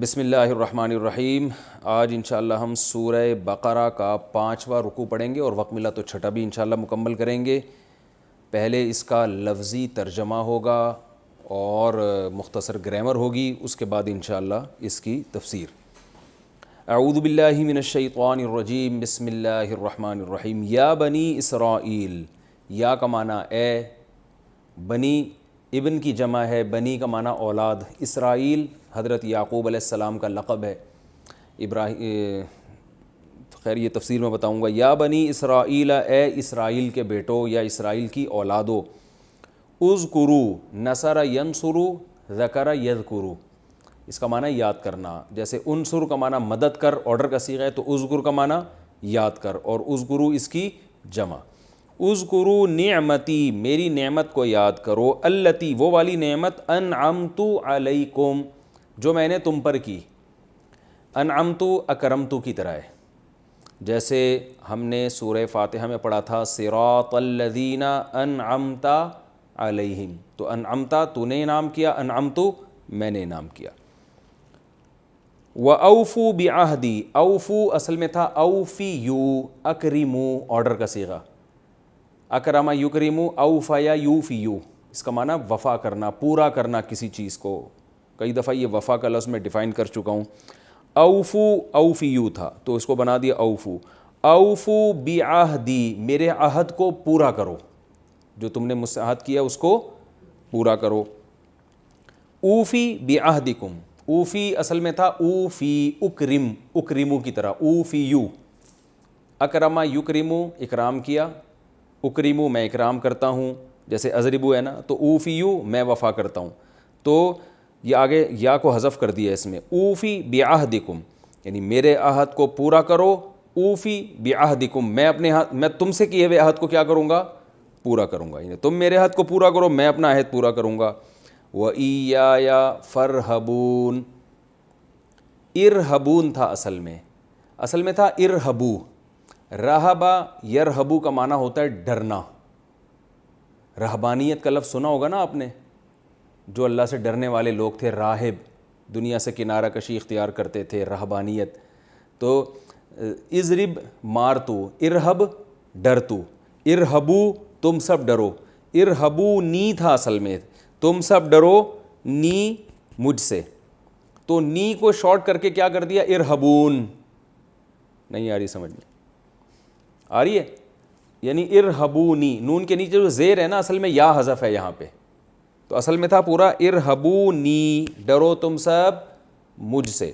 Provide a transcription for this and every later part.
بسم اللہ الرحمن الرحیم۔ آج انشاءاللہ ہم سورہ بقرہ کا 5واں رکوع پڑھیں گے اور وقت ملا تو چھٹا بھی انشاءاللہ مکمل کریں گے۔ پہلے اس کا لفظی ترجمہ ہوگا اور مختصر گرامر ہوگی، اس کے بعد انشاءاللہ اس کی تفسیر۔ اعوذ باللہ من الشیطان الرجیم، بسم اللہ الرحمن الرحیم۔ یا بنی اسرائیل، یا کا معنی اے، بنی ابن کی جمع ہے، بنی کا معنی اولاد، اسرائیل حضرت یعقوب علیہ السلام کا لقب ہے۔ خیر یہ تفسیر میں بتاؤں گا۔ یا بنی اسرائیل، اے اسرائیل کے بیٹو یا اسرائیل کی اولادو، اذکروا نصر ینصروا، ذکر یذکروا، اس کا معنی یاد کرنا۔ جیسے انصر کا معنی مدد کر، آرڈر کا صیغہ ہے، تو اذکر کا معنی یاد کر، اور اذکروا اس کی جمع۔ اذکروا نعمتی، میری نعمت کو یاد کرو، التی وہ والی نعمت، انعمت علیکم جو میں نے تم پر کی۔ انعمت اکرمت کی طرح ہے، جیسے ہم نے سورہ فاتحہ میں پڑھا تھا صراط الذین انعمت علیہم، تو انعمت تو نے انعام کیا، انعمت میں نے انعام کیا۔ وَأَوْفُوا بِعَهْدِي، اوفو اصل میں تھا اوفیو، اکرمو آرڈر کا صیغہ، اکرم یکرم، اوفیا یوفیو، اس کا معنی وفا کرنا، پورا کرنا کسی چیز کو۔ کئی دفعہ یہ وفا کا لفظ میں ڈیفائن کر چکا ہوں۔ اوفو اوفیو تھا تو اس کو بنا دیا اوفو۔ اوفو بعہدی، میرے عہد کو پورا کرو، جو تم نے مجھ سے عہد کیا اس کو پورا کرو۔ اوفی بعہدکم، اوفی اصل میں تھا اوفی، اکرم اکرمو کی طرح، اوفیو، اکرم یکرمو اکرام کیا، اکرمو میں اکرام کرتا ہوں، جیسے اضربو ہے نا، تو اوفیو میں وفا کرتا ہوں، تو یہ آگے یا کو حذف کر دیا اس میں۔ اوفی بعہدکم یعنی میرے عہد کو پورا کرو، اوفی بعہدکم میں تم سے کیے ہوئے عہد کو کیا کروں گا، پورا کروں گا، یعنی تم میرے عہد کو پورا کرو، میں اپنا عہد پورا کروں گا۔ وَإِيَّايَ فَارْهَبُونَ، ارہبون تھا اصل میں تھا ارہبو، رہبا یرہبو کا معنی ہوتا ہے ڈرنا۔ رہبانیت کا لفظ سنا ہوگا نا آپ نے، جو اللہ سے ڈرنے والے لوگ تھے، راہب، دنیا سے کنارہ کشی اختیار کرتے تھے، رہبانیت۔ تو اضرب مارتو، ارہب ڈرتو، ارہبو تم سب ڈرو، ارہبو نی تھا اصل میں، تم سب ڈرو نی مجھ سے، تو نی کو شارٹ کر کے کیا کر دیا، ارہبون۔ نہیں آ رہی سمجھ میں؟ آ رہی ہے؟ یعنی ارہبونی، نون کے نیچے جو زیر ہے نا اصل میں یا حذف ہے یہاں پہ، تو اصل میں تھا پورا ارہبونی، ڈرو تم سب مجھ سے۔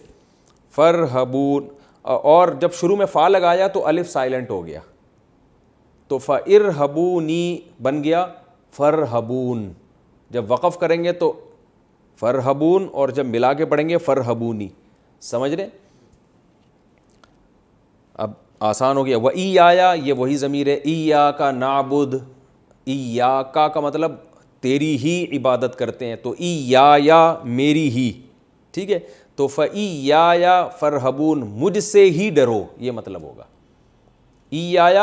فرہبون، اور جب شروع میں فا لگایا تو الف سائلنٹ ہو گیا، تو فارہبونی بن گیا فرہبون۔ جب وقف کریں گے تو فرہبون، اور جب ملا کے پڑھیں گے فرہبونی۔ سمجھ رہے؟ اب آسان ہو گیا۔ وَإِيَّايَ، یہ وہی ضمیر ہے، إِيَّاكَ نَعْبُدُ، إِيَّاكَ کا مطلب تیری ہی عبادت کرتے ہیں، تو إِيَّايَ میری ہی، ٹھیک ہے، تو فَإِيَّايَ فَارْهَبُونَ مجھ سے ہی ڈرو، یہ مطلب ہوگا۔ إِيَّايَ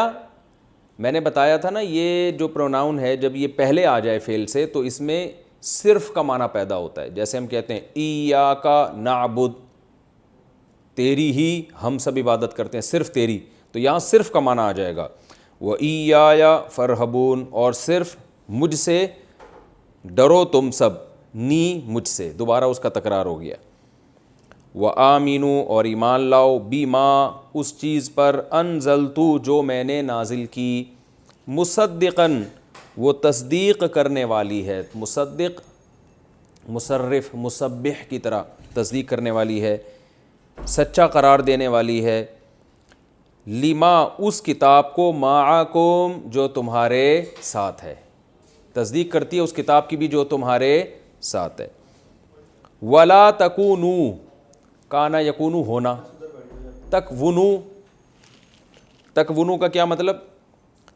میں نے بتایا تھا نا، یہ جو پروناؤن ہے جب یہ پہلے آ جائے فعل سے تو اس میں صرف کا معنی پیدا ہوتا ہے، جیسے ہم کہتے ہیں إِيَّاكَ نَعْبُدُ، تیری ہی ہم سب عبادت کرتے ہیں، صرف تیری، تو یہاں صرف کا معنی آ جائے گا۔ وَإِيَّايَ فَارْهَبُونَ، اور صرف مجھ سے ڈرو تم سب، نی مجھ سے، دوبارہ اس کا تکرار ہو گیا۔ وَآمِنُوا، اور ایمان لاؤ، بِمَا اس چیز پر، أَنزَلْتُ جو میں نے نازل کی، مصدقاً وہ تصدیق کرنے والی ہے، مصدق مصرف مسبح کی طرح تصدیق کرنے والی ہے، سچا قرار دینے والی ہے، لما اس کتاب کو، معکم جو تمہارے ساتھ ہے، تصدیق کرتی ہے اس کتاب کی بھی جو تمہارے ساتھ ہے۔ ولا تکونوا، کانا یکونو ہونا، تکونو، تکونو کا کیا مطلب،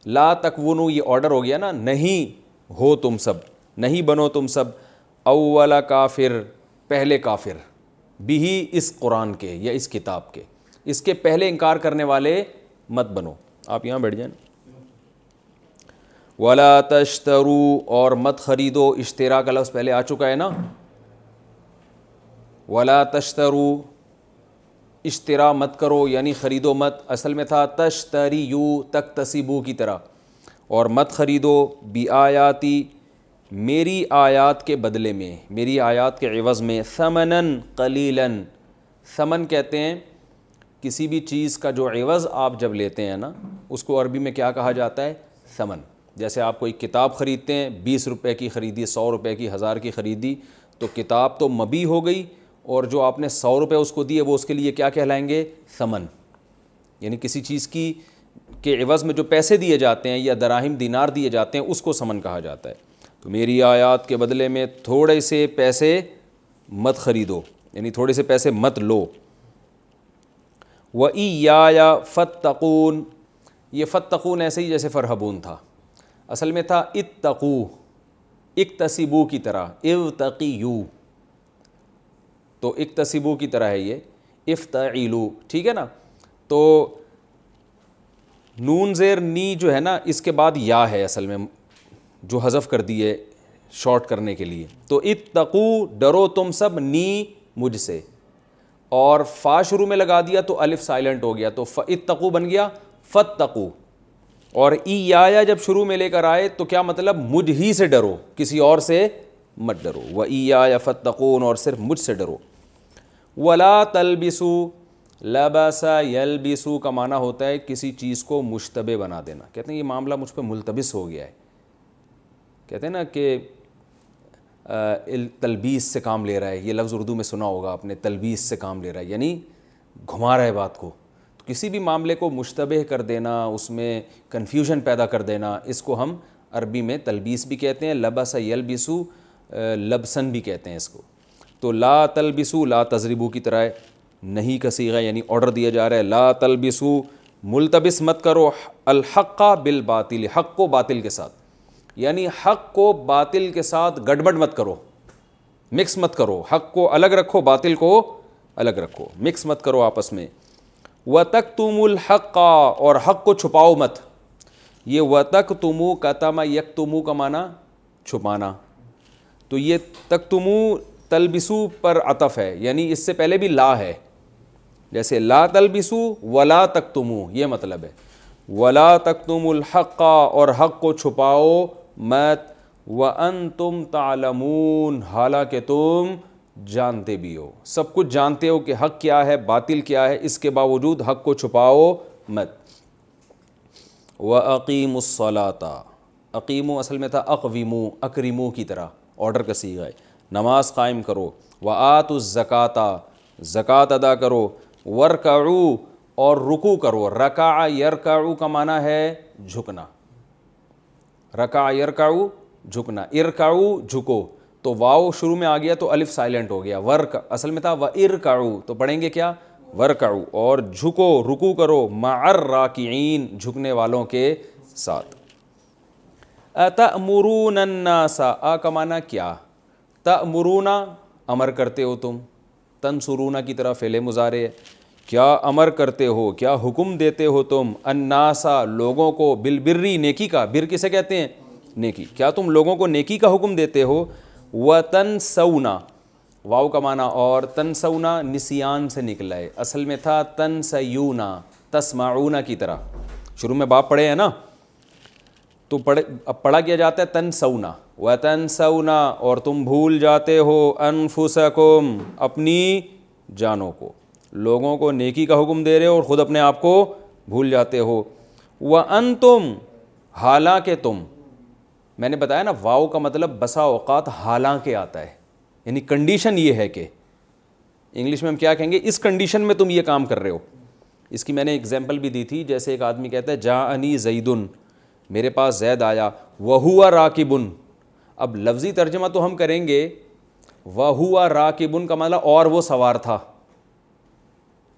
لا تکونو یہ آرڈر ہو گیا نا، نہیں ہو تم سب، نہیں بنو تم سب، اول کافر پہلے کافر، بھی اس قرآن کے یا اس کتاب کے، اس کے پہلے انکار کرنے والے مت بنو۔ آپ یہاں بیٹھ جائیں۔ ولا تشترو، اور مت خریدو، اشترا کا لفظ پہلے آ چکا ہے نا، ولا تشترو اشترا مت کرو یعنی خریدو مت، اصل میں تھا تشتریو تکتسبو کی طرح، اور مت خریدو بآیاتی میری آیات کے بدلے میں، میری آیات کے عوض میں، ثمناً قلیلاً، ثمن کہتے ہیں کسی بھی چیز کا جو عوض آپ جب لیتے ہیں نا اس کو عربی میں کیا کہا جاتا ہے؟ ثمن۔ جیسے آپ کوئی کتاب خریدتے ہیں، 20 روپے کی خریدی، 100 روپے کی، 1000 کی خریدی، تو کتاب تو مبی ہو گئی، اور جو آپ نے 100 روپے اس کو دیے وہ اس کے لیے کیا کہلائیں گے؟ ثمن۔ یعنی کسی چیز کی کے عوض میں جو پیسے دیے جاتے ہیں یا دراہم دینار دیے جاتے ہیں اس کو ثمن کہا جاتا ہے۔ تو میری آیات کے بدلے میں تھوڑے سے پیسے مت خریدو، یعنی تھوڑے سے پیسے مت لو۔ وَإِيَّايَ فَاتَّقُونَ، یہ فَاتَّقُونَ ایسے ہی جیسے فرحبون تھا، اصل میں تھا اتقو، اکتسبو کی طرح، ارتقیو، تو اکتسبو کی طرح ہے یہ، افتعلو، ٹھیک ہے نا؟ تو نون زیر نی جو ہے نا اس کے بعد یا ہے اصل میں، جو حذف کر دیے شارٹ کرنے کے لیے، تو اتقو ڈرو تم سب، نی مجھ سے، اور فا شروع میں لگا دیا تو الف سائلنٹ ہو گیا، تو اتقو بن گیا فتقو، اور ایایا جب شروع میں لے کر آئے تو کیا مطلب؟ مجھ ہی سے ڈرو، کسی اور سے مت ڈرو، وَإِيَّايَ فَاتَّقُونَ، اور صرف مجھ سے ڈرو۔ وَلَا تَلْبِسُوا، لَبَسَ يَلْبِسُ کا معنی ہوتا ہے کسی چیز کو مشتبہ بنا دینا، کہتے ہیں یہ معاملہ مجھ پہ ملتبس ہو گیا ہے، کہتے ہیں نا کہ تلبیس سے کام لے رہا ہے، یہ لفظ اردو میں سنا ہوگا آپ نے، تلبیس سے کام لے رہا ہے یعنی گھما رہا ہے بات کو، تو کسی بھی معاملے کو مشتبہ کر دینا، اس میں کنفیوژن پیدا کر دینا، اس کو ہم عربی میں تلبیس بھی کہتے ہیں، لبس یلبسو لبسن بھی کہتے ہیں اس کو۔ تو لا تلبسو، لا تضربو کی طرح ہے، نہیں کا صیغہ یعنی آرڈر دیا جا رہا ہے، لا تلبسو ملتبس مت کرو، الحق بالباطل، حق کو باطل کے ساتھ، یعنی حق کو باطل کے ساتھ گڑبڑ مت کرو، مکس مت کرو، حق کو الگ رکھو، باطل کو الگ رکھو، مکس مت کرو آپس میں۔ وَتَكْتُمُوا الْحَقَّ، اور حق کو چھپاؤ مت، یہ وَتَكْتُمُوا کتم یکتمو کا معنی چھپانا، تو یہ تکتمو تلبسو پر عطف ہے، یعنی اس سے پہلے بھی لا ہے، جیسے لا تلبسو ولا تکتمو، یہ مطلب ہے ولا تکتموا الحق، اور حق کو چھپاؤ مت، وانتم تعلمون، حالانکہ تم جانتے بھی ہو، سب کچھ جانتے ہو کہ حق کیا ہے باطل کیا ہے، اس کے باوجود حق کو چھپاؤ مت۔ وَأَقِيمُوا الصَّلَاةَ، اقیمو اصل میں تھا اقویمو، اکرمو کی طرح، آرڈر کا صیغہ ہے، نماز قائم کرو، وآتوا الزکاۃ، زکوٰۃ ادا کرو، وارکعوا، اور رکوع کرو، رکع یرکع کا معنی ہے جھکنا، رکع یرکع جھکنا، ارکعوا جھکو، تو واو شروع میں آ گیا تو الف سائلنٹ ہو گیا، ورک اصل میں تھا وارکعوا، تو پڑھیں گے کیا؟ ورکعوا، اور جھکو رکوع کرو، مع الراکعین، جھکنے والوں کے ساتھ۔ اتأمرون الناس، کا معنی کیا؟ تأمرون امر کرتے ہو تم، تنصرون کی طرح فعل مضارع ہے، کیا امر کرتے ہو، کیا حکم دیتے ہو تم، الناس لوگوں کو، بالبری نیکی کا، بر کسے کہتے ہیں؟ نیکی، کیا تم لوگوں کو نیکی کا حکم دیتے ہو، وتنسون، واو کا معنی، اور تنسون نسیان سے نکلا ہے، اصل میں تھا تنسیون، تسمعون کی طرح، شروع میں باپ پڑھے ہیں نا، تو اب پڑھا کیا جاتا ہے تنسون، وتنسون، اور تم بھول جاتے ہو، انفسکم، اپنی جانوں کو، لوگوں کو نیکی کا حکم دے رہے ہو اور خود اپنے آپ کو بھول جاتے ہو، وانتم، حالانکہ تم، میں نے بتایا نا واو کا مطلب بسا اوقات حالانکہ آتا ہے، یعنی کنڈیشن یہ ہے کہ انگلش میں ہم کیا کہیں گے، اس کنڈیشن میں تم یہ کام کر رہے ہو۔ اس کی میں نے اگزامپل بھی دی تھی، جیسے ایک آدمی کہتا ہے جاءنی زیدن، میرے پاس زید آیا، وہو راکبن، اب لفظی ترجمہ تو ہم کریں گے وہو راکبن کا مطلب اور وہ سوار تھا،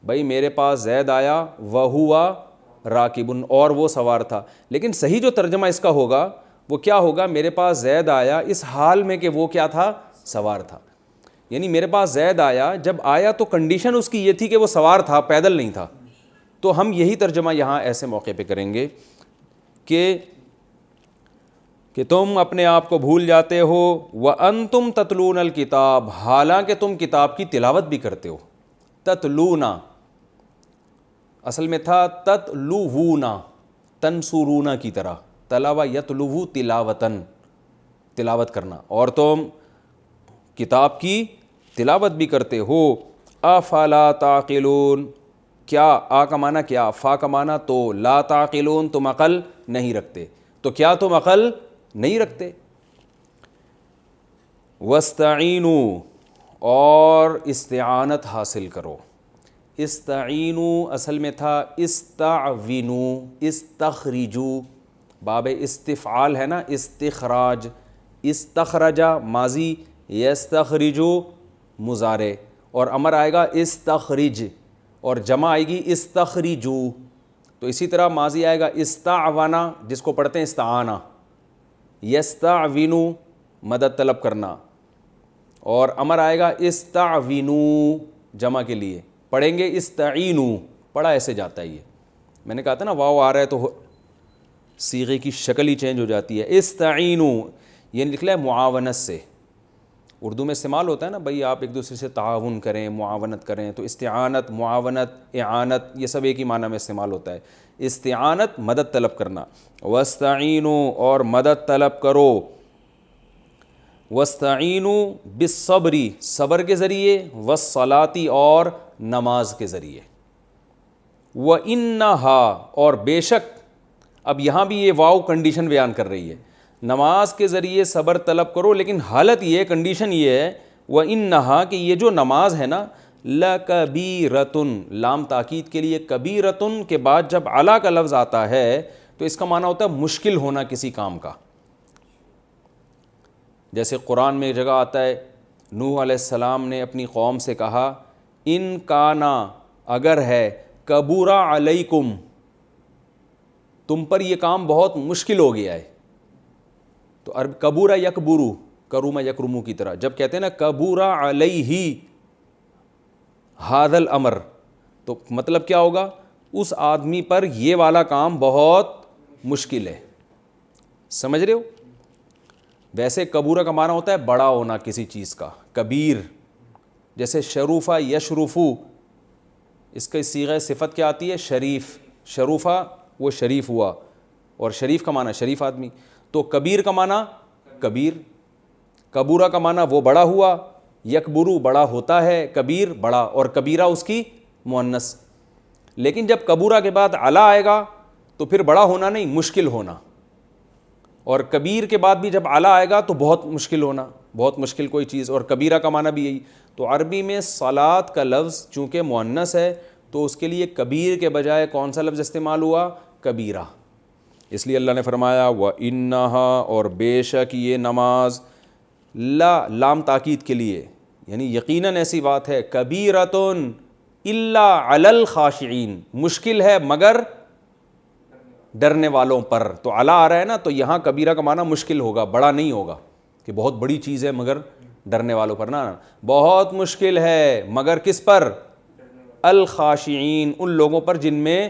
بھائی میرے پاس زید آیا وہو راکبن، اور وہ سوار تھا، لیکن صحیح جو ترجمہ اس کا ہوگا وہ کیا ہوگا، میرے پاس زید آیا اس حال میں کہ وہ کیا تھا، سوار تھا، یعنی میرے پاس زید آیا، جب آیا تو کنڈیشن اس کی یہ تھی کہ وہ سوار تھا، پیدل نہیں تھا، تو ہم یہی ترجمہ یہاں ایسے موقع پہ کریں گے کہ کہ تم اپنے آپ کو بھول جاتے ہو، وَأَنْتُمْ تَتْلُونَ الْكِتَابَ، حالانکہ تم کتاب کی تلاوت بھی کرتے ہو۔ تتلونا اصل میں تھا تتلوونا، تنصرونا کی طرح، تلاوہ یتلوو تلاوتن، تلاوت کرنا، اور تم کتاب کی تلاوت بھی کرتے ہو۔ افلا تعقلون، کیا آ کا معنی کیا، فا کا معنی تو، لا تعقلون تم عقل نہیں رکھتے، تو کیا تم عقل نہیں رکھتے؟ واستعینوا، اور استعانت حاصل کرو۔ استعینوا اصل میں تھا استعوینوا، استخرجوا، باب استفعال ہے نا، استخراج، استخرجا ماضی، یستخرجو مضارع، اور امر آئے گا استخرج، اور جمع آئے گی استخرجو، تو اسی طرح ماضی آئے گا استعونا جس کو پڑھتے ہیں استعانہ، یستعوینو مدد طلب کرنا، اور امر آئے گا استعوینو جمع کے لیے، پڑھیں گے استعینو، پڑھا ایسے جاتا ہے یہ، میں نے کہا تھا نا واو آ رہا ہے تو صیغے کی شکل ہی چینج ہو جاتی ہے۔ استعینو یہ نکلا ہے معاونت سے، اردو میں استعمال ہوتا ہے نا بھائی آپ ایک دوسرے سے تعاون کریں، معاونت کریں، تو استعانت، معاونت، اعانت یہ سب ایک ہی معنی میں استعمال ہوتا ہے۔ استعانت مدد طلب کرنا، واستعینوا اور مدد طلب کرو، واستعینوا بالصبر صبر کے ذریعے، والصلاۃ اور نماز کے ذریعے، وَإِنَّهَا اور بے شک، اب یہاں بھی یہ واو کنڈیشن بیان کر رہی ہے، نماز کے ذریعے صبر طلب کرو، لیکن حالت یہ، کنڈیشن یہ ہے، وَإِنَّهَا کہ یہ جو نماز ہے نا، لَكَبِيرَةٌ لام تاکید کے لیے، کبیرتن کے بعد جب علی کا لفظ آتا ہے تو اس کا معنی ہوتا ہے مشکل ہونا کسی کام کا، جیسے قرآن میں ایک جگہ آتا ہے نوح علیہ السلام نے اپنی قوم سے کہا ان کانا اگر ہے، کبورا علیکم تم پر یہ کام بہت مشکل ہو گیا ہے، تو عرب کبورا یکبرو، کروما یکرمو کی طرح، جب کہتے ہیں نا کبورا علیہ ھذا الامر، تو مطلب کیا ہوگا، اس آدمی پر یہ والا کام بہت مشکل ہے، سمجھ رہے ہو؟ ویسے کبورہ کا معنی ہوتا ہے بڑا ہونا کسی چیز کا، کبیر، جیسے شروفہ یشرفو، اس کا صیغہ صفت کیا آتی ہے، شریف، شروفہ وہ شریف ہوا، اور شریف کا معنی شریف آدمی، تو کبیر کا معنی کبیر، کبورہ کا معنی وہ بڑا ہوا، یکبرو بڑا ہوتا ہے، کبیر بڑا، اور کبیرہ اس کی مؤنث، لیکن جب کبورہ کے بعد علی آئے گا تو پھر بڑا ہونا نہیں، مشکل ہونا، اور کبیر کے بعد بھی جب علی آئے گا تو بہت مشکل ہونا، بہت مشکل کوئی چیز، اور کبیرہ کا معنی بھی یہی، تو عربی میں صلاۃ کا لفظ چونکہ مؤنث ہے تو اس کے لیے کبیر کے بجائے کون سا لفظ استعمال ہوا، کبیرہ، اس لیے اللہ نے فرمایا وَإِنَّهَا اور بے شک یہ نماز، لا لام تاکید کے لیے، یعنی یقیناً ایسی بات ہے، کبیرۃن الا علی الخاشعین مشکل ہے مگر ڈرنے والوں پر، تو علی آ رہا ہے نا، تو یہاں کبیرہ کا معنی مشکل ہوگا، بڑا نہیں ہوگا کہ بہت بڑی چیز ہے مگر ڈرنے والوں پر، نہ بہت مشکل ہے مگر کس پر، الخاشعین ان لوگوں پر جن میں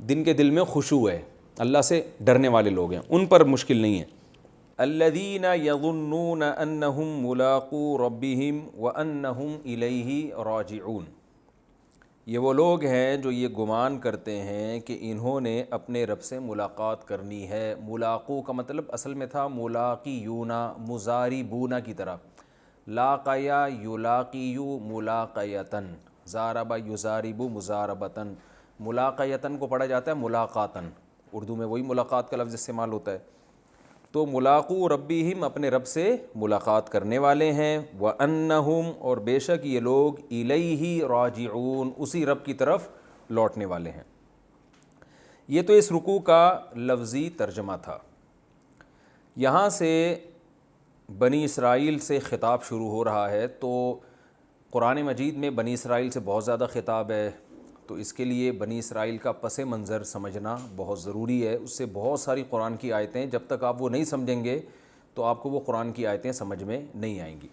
دن کے دل میں خشوع ہے، اللہ سے ڈرنے والے لوگ ہیں، ان پر مشکل نہیں ہے۔ الذین یظنون انہم ملاقو ربہم وانہم الیہ راجعون، یہ وہ لوگ ہیں جو یہ گمان کرتے ہیں کہ انہوں نے اپنے رب سے ملاقات کرنی ہے، ملاقو کا مطلب اصل میں تھا ملاقیونا، مزاربونا کی طرح، لاقیا یلاقیو ملاقیتن، زاربا یزاربو مزاربتن، ملاقیتن کو پڑھا جاتا ہے ملاقاتن، اردو میں وہی ملاقات کا لفظ استعمال ہوتا ہے، تو ملاقو ربہم اپنے رب سے ملاقات کرنے والے ہیں، وَأَنَّهُمْ اور بے شک یہ لوگ الیہ راجعون اسی رب کی طرف لوٹنے والے ہیں۔ یہ تو اس رکوع کا لفظی ترجمہ تھا۔ یہاں سے بنی اسرائیل سے خطاب شروع ہو رہا ہے، تو قرآن مجید میں بنی اسرائیل سے بہت زیادہ خطاب ہے، تو اس کے لیے بنی اسرائیل کا پس منظر سمجھنا بہت ضروری ہے، اس سے بہت ساری قرآن کی آیتیں جب تک آپ وہ نہیں سمجھیں گے تو آپ کو وہ قرآن کی آیتیں سمجھ میں نہیں آئیں گی۔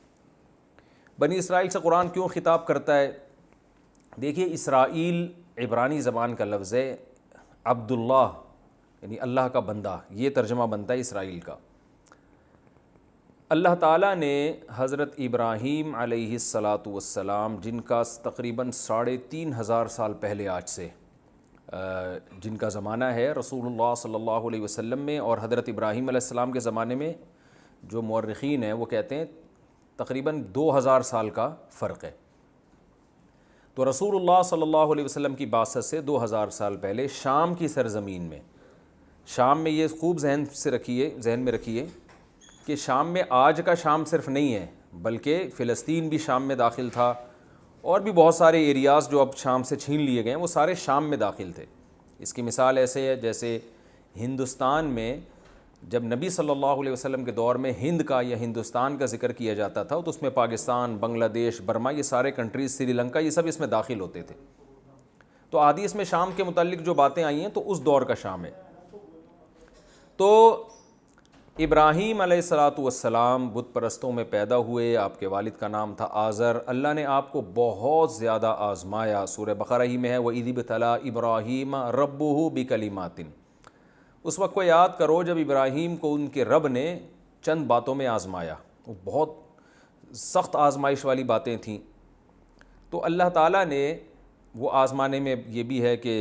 بنی اسرائیل سے قرآن کیوں خطاب کرتا ہے؟ دیکھیے اسرائیل عبرانی زبان کا لفظ ہے، عبداللہ یعنی اللہ کا بندہ، یہ ترجمہ بنتا ہے اسرائیل کا، اللہ تعالیٰ نے حضرت ابراہیم علیہ الصلاۃ والسلام، جن کا تقریباً 3,500 سال پہلے آج سے جن کا زمانہ ہے رسول اللہ صلی اللہ علیہ وسلم میں، اور حضرت ابراہیم علیہ السلام کے زمانے میں جو مورخین ہیں وہ کہتے ہیں تقریباً 2,000 سال کا فرق ہے۔ تو رسول اللہ صلی اللہ علیہ وسلم کی بعثت سے 2,000 سال پہلے شام کی سرزمین میں، شام میں یہ خوب ذہن میں رکھیے کہ شام میں آج کا شام صرف نہیں ہے، بلکہ فلسطین بھی شام میں داخل تھا، اور بھی بہت سارے ایریاز جو اب شام سے چھین لیے گئے ہیں وہ سارے شام میں داخل تھے۔ اس کی مثال ایسے ہے جیسے ہندوستان میں جب نبی صلی اللہ علیہ وسلم کے دور میں ہند کا یا ہندوستان کا ذکر کیا جاتا تھا تو اس میں پاکستان، بنگلہ دیش، برما، یہ سارے کنٹریز، سری لنکا، یہ سب اس میں داخل ہوتے تھے۔ تو حدیث میں شام کے متعلق جو باتیں آئی ہیں تو اس دور کا شام ہے۔ تو ابراہیم علیہ الصلاۃ والسلام بت پرستوں میں پیدا ہوئے، آپ کے والد کا نام تھا آزر۔ اللہ نے آپ کو بہت زیادہ آزمایا، سورہ بقرہ ہی میں ہے وَإِذِ ابْتَلَىٰ إِبْرَاهِيمَ رَبُّهُ بِكَلِمَاتٍ۔ اس وقت کو یاد کرو جب ابراہیم کو ان کے رب نے چند باتوں میں آزمایا، وہ بہت سخت آزمائش والی باتیں تھیں۔ تو اللہ تعالیٰ نے وہ آزمانے میں یہ بھی ہے کہ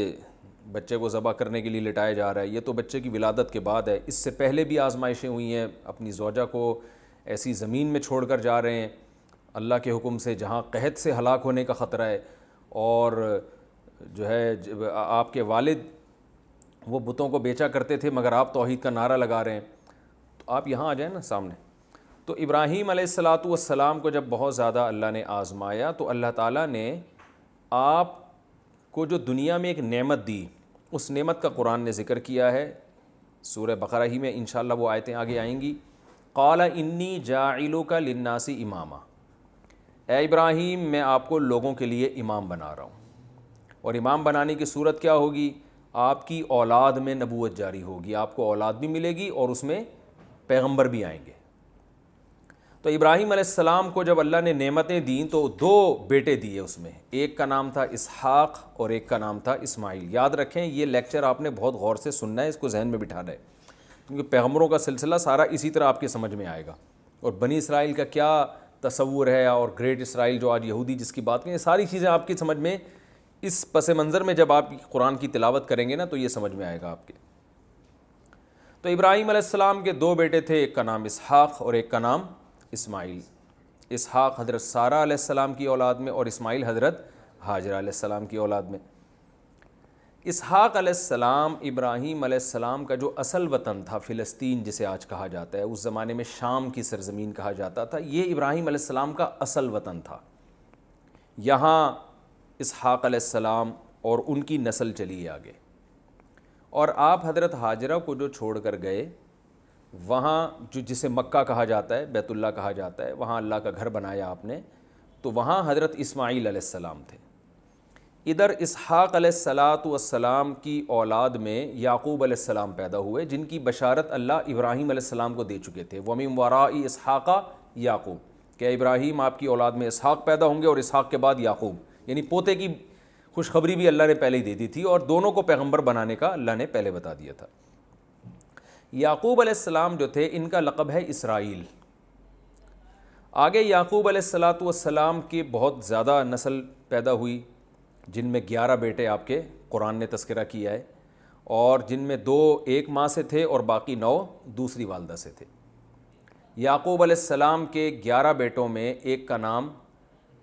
بچے کو ذبح کرنے کے لیے لٹایا جا رہا ہے، یہ تو بچے کی ولادت کے بعد ہے، اس سے پہلے بھی آزمائشیں ہوئی ہیں، اپنی زوجہ کو ایسی زمین میں چھوڑ کر جا رہے ہیں اللہ کے حکم سے جہاں قحط سے ہلاک ہونے کا خطرہ ہے، اور جو ہے آپ کے والد وہ بتوں کو بیچا کرتے تھے مگر آپ توحید کا نعرہ لگا رہے ہیں، تو آپ یہاں آ جائیں نا سامنے۔ تو ابراہیم علیہ الصلاۃ والسلام کو جب بہت زیادہ اللہ نے آزمایا تو اللہ تعالیٰ نے آپ کو جو دنیا میں ایک نعمت دی، اس نعمت کا قرآن نے ذکر کیا ہے سورہ بقرہ ہی میں، انشاءاللہ وہ آیتیں آگے آئیں گی۔ قال انی جاعلک للناس اماما، اے ابراہیم میں آپ کو لوگوں کے لیے امام بنا رہا ہوں، اور امام بنانے کی صورت کیا ہوگی؟ آپ کی اولاد میں نبوت جاری ہوگی، آپ کو اولاد بھی ملے گی اور اس میں پیغمبر بھی آئیں گے۔ تو ابراہیم علیہ السلام کو جب اللہ نے نعمتیں دیں تو 2 بیٹے دیے، اس میں ایک کا نام تھا اسحاق اور ایک کا نام تھا اسماعیل۔ یاد رکھیں یہ لیکچر آپ نے بہت غور سے سننا ہے، اس کو ذہن میں بٹھانا ہے، کیونکہ پیغمبروں کا سلسلہ سارا اسی طرح آپ کے سمجھ میں آئے گا، اور بنی اسرائیل کا کیا تصور ہے، اور گریٹ اسرائیل جو آج یہودی جس کی بات کریں، یہ ساری چیزیں آپ کی سمجھ میں اس پس منظر میں جب آپ قرآن کی تلاوت کریں گے نا تو یہ سمجھ میں آئے گا آپ کے۔ تو ابراہیم علیہ السلام کے 2 بیٹے تھے، ایک کا نام اسحاق اور ایک کا نام اسماعیل۔ اسحاق حضرت سارہ علیہ السلام کی اولاد میں، اور اسماعیل حضرت ہاجرہ علیہ السلام کی اولاد میں۔ اسحاق علیہ السلام ابراہیم علیہ السلام کا جو اصل وطن تھا فلسطین جسے آج کہا جاتا ہے، اس زمانے میں شام کی سرزمین کہا جاتا تھا، یہ ابراہیم علیہ السلام کا اصل وطن تھا۔ یہاں اسحاق علیہ السلام اور ان کی نسل چلی آگے، اور آپ حضرت ہاجرہ کو جو چھوڑ کر گئے وہاں جو جسے مکہ کہا جاتا ہے، بیت اللہ کہا جاتا ہے، وہاں اللہ کا گھر بنایا آپ نے، تو وہاں حضرت اسماعیل علیہ السلام تھے۔ ادھر اسحاق علیہ السلام کی اولاد میں یعقوب علیہ السلام پیدا ہوئے، جن کی بشارت اللہ ابراہیم علیہ السلام کو دے چکے تھے، وَمِن وَرَاءِ اسحاق یعقوب، کہ ابراہیم آپ کی اولاد میں اسحاق پیدا ہوں گے اور اسحاق کے بعد یعقوب، یعنی پوتے کی خوشخبری بھی اللہ نے پہلے ہی دے دی تھی، اور دونوں کو پیغمبر بنانے کا اللہ نے پہلے بتا دیا تھا۔ یعقوب علیہ السلام جو تھے ان کا لقب ہے اسرائیل۔ آگے یعقوب علیہ السلام کی بہت زیادہ نسل پیدا ہوئی، جن میں 11 بیٹے آپ کے قرآن نے تذکرہ کیا ہے، اور جن میں 2 ایک ماں سے تھے اور باقی 9 دوسری والدہ سے تھے۔ یعقوب علیہ السلام کے 11 بیٹوں میں ایک کا نام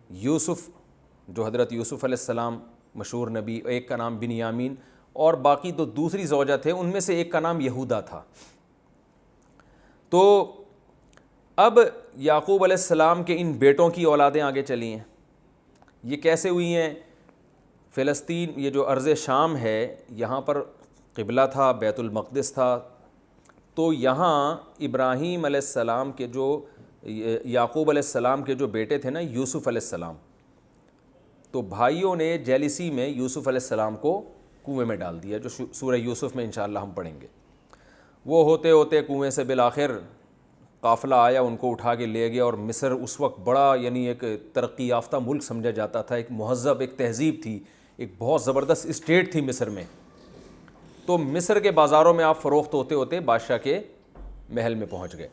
یوسف، جو حضرت یوسف علیہ السلام مشہور نبی، ایک کا نام بنیامین، اور باقی 2 دوسری زوجہ تھے، ان میں سے ایک کا نام یہودا تھا۔ تو اب یعقوب علیہ السلام کے ان بیٹوں کی اولادیں آگے چلی ہیں۔ یہ کیسے ہوئی ہیں؟ فلسطین، یہ جو ارض شام ہے، یہاں پر قبلہ تھا، بیت المقدس تھا، تو یہاں ابراہیم علیہ السلام کے جو یعقوب علیہ السلام کے جو بیٹے تھے نا یوسف علیہ السلام، تو بھائیوں نے جیلسی میں یوسف علیہ السلام کو کنویں میں ڈال دیا، جو سورہ یوسف میں انشاءاللہ ہم پڑھیں گے۔ وہ ہوتے ہوتے کنویں سے بالآخر قافلہ آیا، ان کو اٹھا کے لے گیا، اور مصر اس وقت بڑا یعنی ایک ترقی یافتہ ملک سمجھا جاتا تھا، ایک مہذب، ایک تہذیب تھی، ایک بہت زبردست اسٹیٹ تھی مصر میں۔ تو مصر کے بازاروں میں آپ فروخت ہوتے ہوتے بادشاہ کے محل میں پہنچ گئے،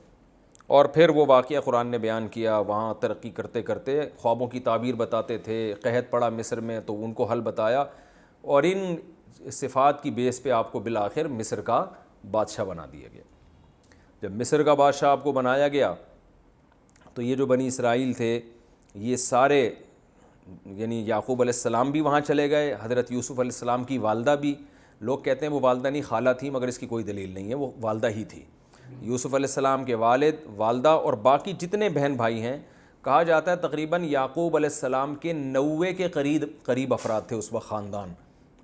اور پھر وہ واقعہ قرآن نے بیان کیا، وہاں ترقی کرتے کرتے خوابوں کی تعبیر بتاتے تھے، قحط پڑا مصر میں تو ان کو حل بتایا، اور ان صفات کی بیس پہ آپ کو بالآخر مصر کا بادشاہ بنا دیا گیا۔ جب مصر کا بادشاہ آپ کو بنایا گیا تو یہ جو بنی اسرائیل تھے یہ سارے، یعنی یعقوب علیہ السلام بھی وہاں چلے گئے، حضرت یوسف علیہ السلام کی والدہ بھی، لوگ کہتے ہیں وہ والدہ نہیں خالہ تھی، مگر اس کی کوئی دلیل نہیں ہے، وہ والدہ ہی تھی۔ یوسف علیہ السلام کے والد، والدہ اور باقی جتنے بہن بھائی ہیں، کہا جاتا ہے تقریباً یعقوب علیہ السلام کے 90 کے قریب افراد تھے اس وقت، خاندان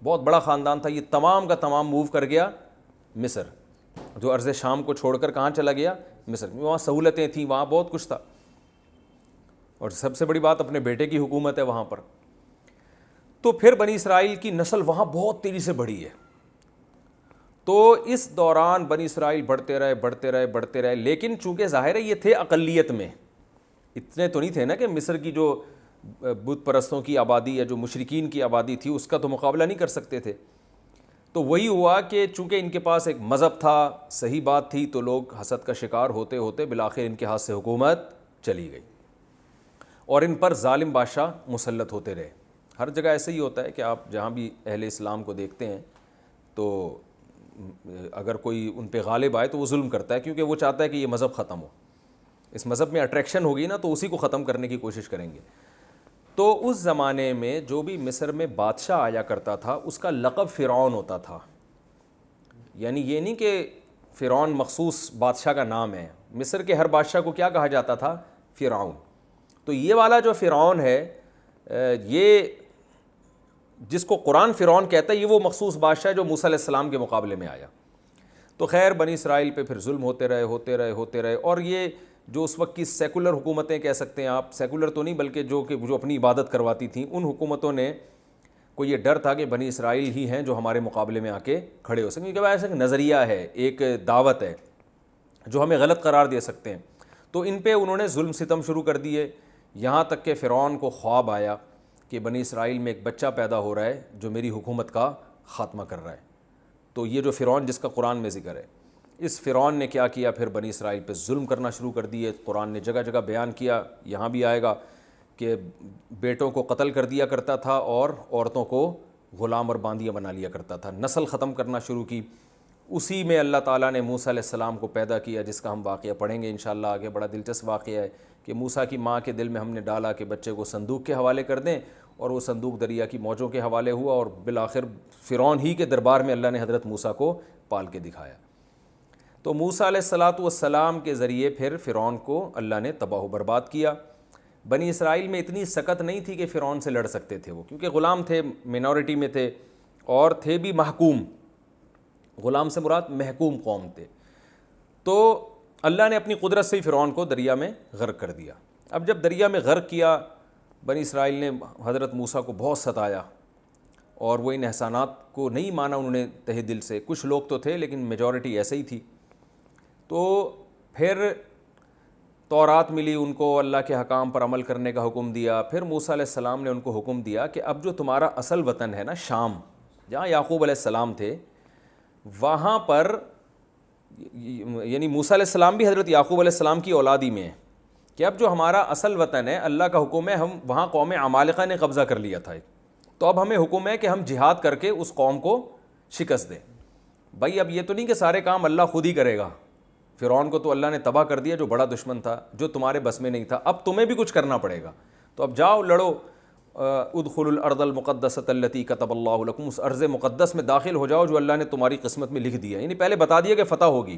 بہت بڑا خاندان تھا، یہ تمام کا تمام موو کر گیا مصر، جو ارض شام کو چھوڑ کر کہاں چلا گیا؟ مصر۔ وہاں سہولتیں تھیں، وہاں بہت کچھ تھا، اور سب سے بڑی بات اپنے بیٹے کی حکومت ہے وہاں پر۔ تو پھر بنی اسرائیل کی نسل وہاں بہت تیزی سے بڑھی ہے۔ تو اس دوران بنی اسرائیل بڑھتے رہے، لیکن چونکہ ظاہر ہے یہ تھے اقلیت میں، اتنے تو نہیں تھے نا کہ مصر کی جو بت پرستوں کی آبادی یا جو مشرکین کی آبادی تھی اس کا تو مقابلہ نہیں کر سکتے تھے۔ تو وہی ہوا کہ چونکہ ان کے پاس ایک مذہب تھا، صحیح بات تھی، تو لوگ حسد کا شکار ہوتے ہوتے بالآخر ان کے ہاتھ سے حکومت چلی گئی، اور ان پر ظالم بادشاہ مسلط ہوتے رہے۔ ہر جگہ ایسے ہی ہوتا ہے کہ آپ جہاں بھی اہل اسلام کو دیکھتے ہیں تو اگر کوئی ان پہ غالب آئے تو وہ ظلم کرتا ہے، کیونکہ وہ چاہتا ہے کہ یہ مذہب ختم ہو، اس مذہب میں اٹریکشن ہوگی نا تو اسی کو ختم کرنے کی کوشش کریں گے۔ تو اس زمانے میں جو بھی مصر میں بادشاہ آیا کرتا تھا اس کا لقب فرعون ہوتا تھا، یعنی یہ نہیں کہ فرعون مخصوص بادشاہ کا نام ہے، مصر کے ہر بادشاہ کو کیا کہا جاتا تھا؟ فرعون۔ تو یہ والا جو فرعون ہے، یہ جس کو قرآن فرعون کہتا ہے، یہ وہ مخصوص بادشاہ ہے جو موسیٰ علیہ السلام کے مقابلے میں آیا۔ تو خیر بنی اسرائیل پہ پھر ظلم ہوتے رہے، اور یہ جو اس وقت کی سیکولر حکومتیں کہہ سکتے ہیں آپ، سیکولر تو نہیں بلکہ جو اپنی عبادت کرواتی تھیں، ان حکومتوں نے کو یہ ڈر تھا کہ بنی اسرائیل ہی ہیں جو ہمارے مقابلے میں آ کے کھڑے ہو سکیں، کیونکہ ایسا ایک نظریہ ہے، ایک دعوت ہے جو ہمیں غلط قرار دے سکتے ہیں۔ تو ان پہ انہوں نے ظلم ستم شروع کر دیے، یہاں تک کہ فرعون کو خواب آیا کہ بنی اسرائیل میں ایک بچہ پیدا ہو رہا ہے جو میری حکومت کا خاتمہ کر رہا ہے۔ تو یہ جو فرعون جس کا قرآن میں ذکر ہے، اس فرعون نے کیا کیا؟ پھر بنی اسرائیل پہ ظلم کرنا شروع کر دیے۔ قرآن نے جگہ جگہ بیان کیا، یہاں بھی آئے گا کہ بیٹوں کو قتل کر دیا کرتا تھا اور عورتوں کو غلام اور باندیاں بنا لیا کرتا تھا، نسل ختم کرنا شروع کی۔ اسی میں اللہ تعالیٰ نے موسیٰ علیہ السلام کو پیدا کیا، جس کا ہم واقعہ پڑھیں گے انشاءاللہ آگے، بڑا دلچسپ واقعہ ہے کہ موسیٰ کی ماں کے دل میں ہم نے ڈالا کہ بچے کو صندوق کے حوالے کر دیں، اور وہ صندوق دریا کی موجوں کے حوالے ہوا، اور بالآخر فرعون ہی کے دربار میں اللہ نے حضرت موسیٰ کو پال کے دکھایا۔ تو موسیٰ علیہ السلام کے ذریعے پھر فرعون کو اللہ نے تباہ و برباد کیا۔ بنی اسرائیل میں اتنی سکت نہیں تھی کہ فرعون سے لڑ سکتے تھے وہ، کیونکہ غلام تھے، مینورٹی میں تھے، اور تھے بھی محکوم، غلام سے مراد محکوم قوم تھے۔ تو اللہ نے اپنی قدرت سے ہی فرعون کو دریا میں غرق کر دیا۔ اب جب دریا میں غرق کیا، بنی اسرائیل نے حضرت موسیٰ کو بہت ستایا، اور وہ ان احسانات کو نہیں مانا انہوں نے تہہ دل سے، کچھ لوگ تو تھے لیکن میجورٹی ایسے ہی تھی۔ تو پھر تورات ملی ان کو، اللہ کے حکام پر عمل کرنے کا حکم دیا۔ پھر موسیٰ علیہ السلام نے ان کو حکم دیا کہ اب جو تمہارا اصل وطن ہے نا شام، جہاں یعقوب علیہ السلام تھے، وہاں پر، یعنی موسیٰ علیہ السلام بھی حضرت یعقوب علیہ السلام کی اولادی میں ہیں، کہ اب جو ہمارا اصل وطن ہے، اللہ کا حکم ہے، ہم وہاں قوم عمالقہ نے قبضہ کر لیا تھا، تو اب ہمیں حکم ہے کہ ہم جہاد کر کے اس قوم کو شکست دیں۔ بھائی اب یہ تو نہیں کہ سارے کام اللہ خود ہی کرے گا، فرعون کو تو اللہ نے تباہ کر دیا جو بڑا دشمن تھا، جو تمہارے بس میں نہیں تھا، اب تمہیں بھی کچھ کرنا پڑے گا، تو اب جاؤ لڑو، ادخلوا الارض المقدسۃ التی کتب اللہ لکم، اس ارض مقدس میں داخل ہو جاؤ جو اللہ نے تمہاری قسمت میں لکھ دیا، یعنی پہلے بتا دیا کہ فتح ہوگی۔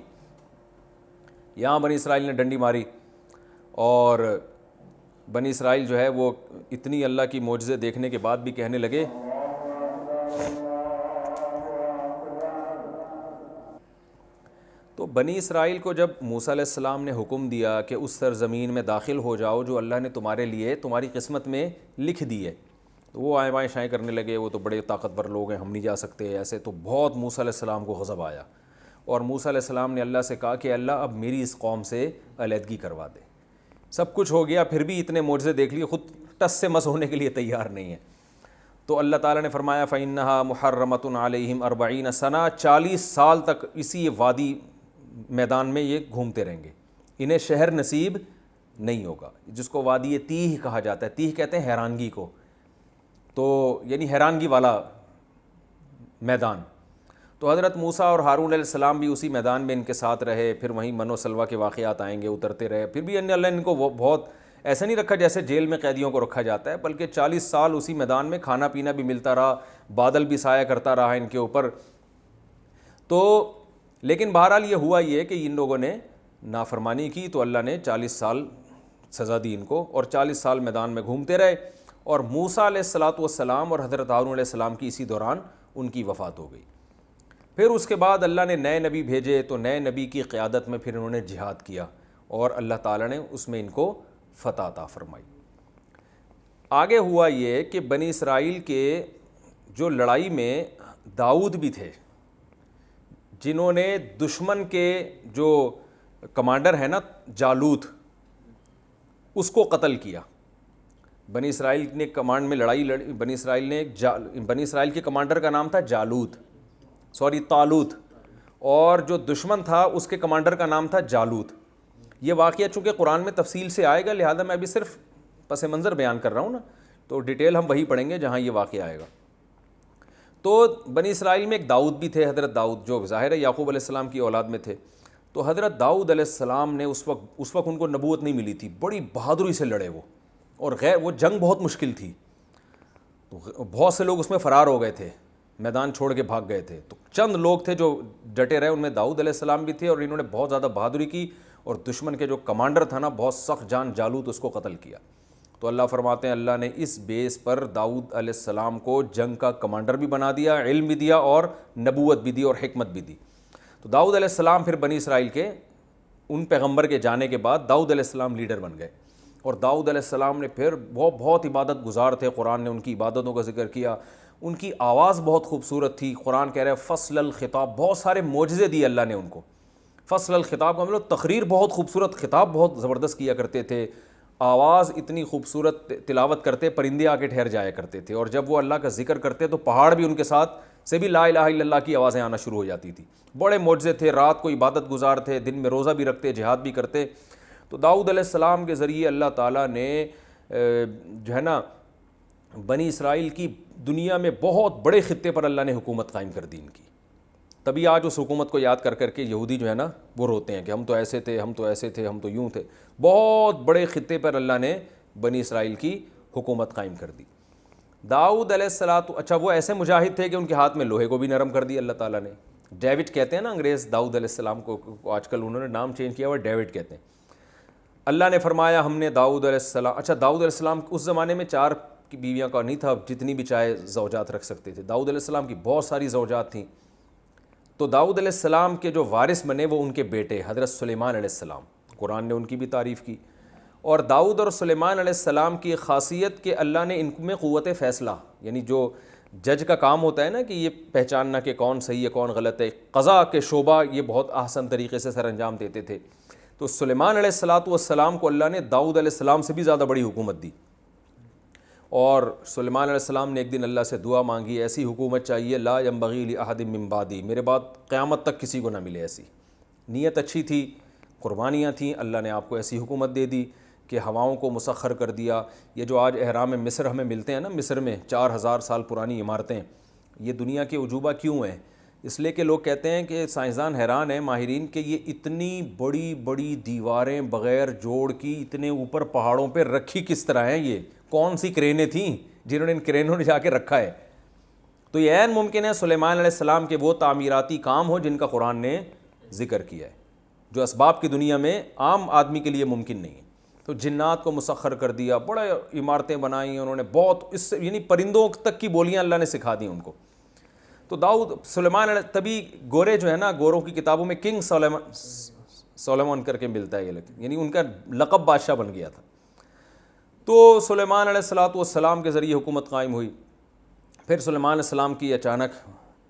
یہاں بنی اسرائیل نے ڈنڈی ماری، اور بنی اسرائیل جو ہے وہ اتنی اللہ کی معجزے دیکھنے کے بعد بھی کہنے لگے تو بنی اسرائیل کو جب موسیٰ علیہ السلام نے حکم دیا کہ اس سرزمین میں داخل ہو جاؤ جو اللہ نے تمہارے لیے تمہاری قسمت میں لکھ دی ہے، تو وہ آئیں بائیں شائیں کرنے لگے، وہ تو بڑے طاقتور لوگ ہیں، ہم نہیں جا سکتے ایسے، تو بہت موسیٰ علیہ السلام کو غضب آیا، اور موسیٰ علیہ السلام نے اللہ سے کہا کہ اللہ اب میری اس قوم سے علیحدگی کروا دے۔ سب کچھ ہو گیا، پھر بھی اتنے معجزے دیکھ لیے، خود ٹس سے مس ہونے کے لیے تیار نہیں ہے۔ تو اللہ تعالیٰ نے فرمایا فَإِنَّهَا مُحَرَّمَةٌ عَلَيْهِمْ 40 سنہ، 40 سال تک اسی وادی میدان میں یہ گھومتے رہیں گے، انہیں شہر نصیب نہیں ہوگا، جس کو وادی تیہ کہا جاتا ہے. تیہ کہتے ہیں حیرانگی کو، تو یعنی حیرانگی والا میدان. تو حضرت موسیٰ اور ہارون علیہ السلام بھی اسی میدان میں ان کے ساتھ رہے. پھر وہیں من و سلوہ کے واقعات آئیں گے، اترتے رہے. پھر بھی اللہ نے ان کو بہت ایسا نہیں رکھا جیسے جیل میں قیدیوں کو رکھا جاتا ہے، بلکہ 40 سال اسی میدان میں کھانا پینا بھی ملتا رہا، بادل بھی سایہ کرتا رہا ان کے اوپر. تو لیکن بہرحال یہ ہوا یہ کہ ان لوگوں نے نافرمانی کی تو اللہ نے 40 سال سزا دی ان کو، اور 40 سال میدان میں گھومتے رہے. اور موسیٰ علیہ السلام اور حضرت ہارون علیہ السلام کی اسی دوران ان کی وفات ہو گئی. پھر اس کے بعد اللہ نے نئے نبی بھیجے، تو نئے نبی کی قیادت میں پھر انہوں نے جہاد کیا، اور اللہ تعالیٰ نے اس میں ان کو فتح عطا فرمائی. آگے ہوا یہ کہ بنی اسرائیل کے جو لڑائی میں داؤد بھی تھے، جنہوں نے دشمن کے جو کمانڈر ہے نا جالوت، اس کو قتل کیا. بنی اسرائیل نے کمانڈ میں لڑائی لڑی. بنی اسرائیل کے کمانڈر کا نام تھا طالوت، اور جو دشمن تھا اس کے کمانڈر کا نام تھا جالوت. یہ واقعہ چونکہ قرآن میں تفصیل سے آئے گا، لہذا میں ابھی صرف پس منظر بیان کر رہا ہوں نا، تو ڈیٹیل ہم وہی پڑھیں گے جہاں یہ واقعہ آئے گا. تو بنی اسرائیل میں ایک داؤد بھی تھے، حضرت داؤد، جو ظاہر ہے یعقوب علیہ السلام کی اولاد میں تھے. تو حضرت داؤد علیہ السلام نے اس وقت ان کو نبوت نہیں ملی تھی، بڑی بہادری سے لڑے وہ، اور وہ جنگ بہت مشکل تھی. تو بہت سے لوگ اس میں فرار ہو گئے تھے، میدان چھوڑ کے بھاگ گئے تھے. تو چند لوگ تھے جو ڈٹے رہے، ان میں داؤد علیہ السلام بھی تھے، اور انہوں نے بہت زیادہ بہادری کی، اور دشمن کے جو کمانڈر تھا نا بہت سخت جان جالوت، اس کو قتل کیا. تو اللہ فرماتے ہیں اللہ نے اس بیس پر داؤد علیہ السلام کو جنگ کا کمانڈر بھی بنا دیا، علم بھی دیا، اور نبوت بھی دی، اور حکمت بھی دی. تو داؤد علیہ السلام پھر بنی اسرائیل کے ان پیغمبر کے جانے کے بعد داؤد علیہ السلام لیڈر بن گئے. اور داؤد علیہ السلام نے پھر بہت عبادت گزار تھے. قرآن نے ان کی عبادتوں کا ذکر کیا. ان کی آواز بہت خوبصورت تھی. قرآن کہہ رہا ہے فصل الخطاب، بہت سارے معجزے دیے اللہ نے ان کو. فصل الخطاب کا مطلب تقریر بہت خوبصورت، خطاب بہت زبردست کیا کرتے تھے، آواز اتنی خوبصورت تلاوت کرتے پرندے آ کے ٹھہر جایا کرتے تھے. اور جب وہ اللہ کا ذکر کرتے تو پہاڑ بھی ان کے ساتھ سے بھی لا الہ الا اللہ کی آوازیں آنا شروع ہو جاتی تھی. بڑے معجزے تھے. رات کو عبادت گزار تھے، دن میں روزہ بھی رکھتے، جہاد بھی کرتے. تو داؤد علیہ السلام کے ذریعے اللہ تعالیٰ نے جو ہے نا بنی اسرائیل کی دنیا میں بہت بڑے خطے پر اللہ نے حکومت قائم کر دی ان کی. تبھی آج اس حکومت کو یاد کر کے یہودی جو ہے نا وہ روتے ہیں کہ ہم تو ایسے تھے، ہم تو ایسے تھے، ہم تو یوں تھے. بہت بڑے خطے پر اللہ نے بنی اسرائیل کی حکومت قائم کر دی. داؤد علیہ السلام، اچھا وہ ایسے مجاہد تھے کہ ان کے ہاتھ میں لوہے کو بھی نرم کر دی اللہ تعالیٰ نے. ڈیوڈ کہتے ہیں نا انگریز داؤد علیہ السلام کو، آج کل انہوں نے نام چینج کیا ہوا ڈیوڈ کہتے ہیں. اللہ نے فرمایا ہم نے داؤد علیہ السلام، اچھا داؤد علیہ السلام اس زمانے میں 4 کی بیویاں کا نہیں تھا، جتنی بھی چاہے زوجات رکھ سکتے تھے. داؤد علیہ السلام کی بہت ساری زوجات تھیں. تو داؤد علیہ السلام کے جو وارث بنے وہ ان کے بیٹے حضرت سلیمان علیہ السلام. قرآن نے ان کی بھی تعریف کی. اور داؤد اور سلیمان علیہ السلام کی خاصیت کہ اللہ نے ان میں قوت فیصلہ، یعنی جو جج کا کام ہوتا ہے نا کہ یہ پہچاننا کہ کون صحیح ہے کون غلط ہے، قضا کے شعبہ یہ بہت احسن طریقے سے سر انجام دیتے تھے. تو سلیمان علیہ السلام کو اللہ نے داؤد علیہ السلام سے بھی زیادہ بڑی حکومت دی. اور سلیمان علیہ السلام نے ایک دن اللہ سے دعا مانگی، ایسی حکومت چاہیے لا ینبغی لاحد من بعدی، میرے بعد قیامت تک کسی کو نہ ملے ایسی. نیت اچھی تھی، قربانیاں تھیں، اللہ نے آپ کو ایسی حکومت دے دی کہ ہواؤں کو مسخر کر دیا. یہ جو آج احرام مصر ہمیں ملتے ہیں نا، مصر میں 4000 سال پرانی عمارتیں، یہ دنیا کے عجوبہ کیوں ہیں؟ اس لیے کہ لوگ کہتے ہیں کہ سائنسدان حیران ہیں ماہرین کہ یہ اتنی بڑی بڑی دیواریں بغیر جوڑ کی اتنے اوپر پہاڑوں پہ رکھی کس طرح ہیں، یہ کون سی کرینیں تھیں جنہوں نے ان کرینوں نے جا کے رکھا ہے. تو یہ عین ممکن ہے سلیمان علیہ السلام کے وہ تعمیراتی کام ہو جن کا قرآن نے ذکر کیا ہے، جو اسباب کی دنیا میں عام آدمی کے لیے ممکن نہیں ہے. تو جنات کو مسخر کر دیا، بڑے عمارتیں بنائیں انہوں نے، بہت اس سے یعنی پرندوں تک کی بولیاں اللہ نے سکھا دی ان کو. تو سلیمان علیہ، تبھی گورے جو ہے نا، گوروں کی کتابوں میں کنگ سلیمان کر کے ملتا ہے، یعنی ان کا لقب بادشاہ بن گیا تھا. تو سلیمان علیہ السلام کے ذریعے حکومت قائم ہوئی. پھر سلیمان علیہ السلام کی اچانک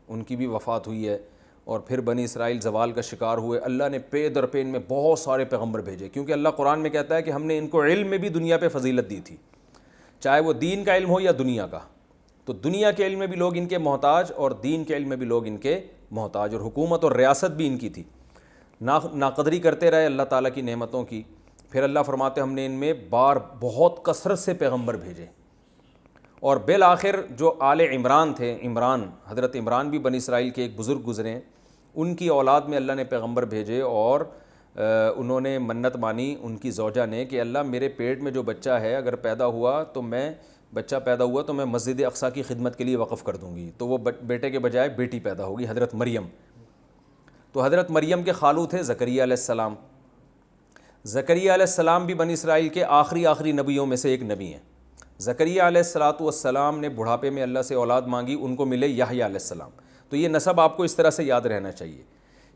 ان کی بھی وفات ہوئی ہے، اور پھر بنی اسرائیل زوال کا شکار ہوئے. اللہ نے پے در پے ان میں بہت سارے پیغمبر بھیجے، کیونکہ اللہ قرآن میں کہتا ہے کہ ہم نے ان کو علم میں بھی دنیا پہ فضیلت دی تھی، چاہے وہ دین کا علم ہو یا دنیا کا. تو دنیا کے علم میں بھی لوگ ان کے محتاج، اور دین کے علم میں بھی لوگ ان کے محتاج، اور حکومت اور ریاست بھی ان کی تھی. ناقدری کرتے رہے اللہ تعالیٰ کی نعمتوں کی. پھر اللہ فرماتے ہم نے ان میں بہت کثرت سے پیغمبر بھیجے. اور بالآخر جو آل عمران تھے، حضرت عمران بھی بنی اسرائیل کے ایک بزرگ گزرے ہیں، ان کی اولاد میں اللہ نے پیغمبر بھیجے، اور انہوں نے منت مانی ان کی زوجہ نے کہ اللہ میرے پیٹ میں جو بچہ ہے اگر بچہ پیدا ہوا تو میں مسجد اقصیٰ کی خدمت کے لیے وقف کر دوں گی. تو وہ بیٹے کے بجائے بیٹی پیدا ہوگی، حضرت مریم. تو حضرت مریم کے خالو تھے زکریا علیہ السلام. زکریا علیہ السلام بھی بنی اسرائیل کے آخری نبیوں میں سے ایک نبی ہیں. زکریا علیہ السلام نے بڑھاپے میں اللہ سے اولاد مانگی، ان کو ملے یحییٰ علیہ السلام. تو یہ نسب آپ کو اس طرح سے یاد رہنا چاہیے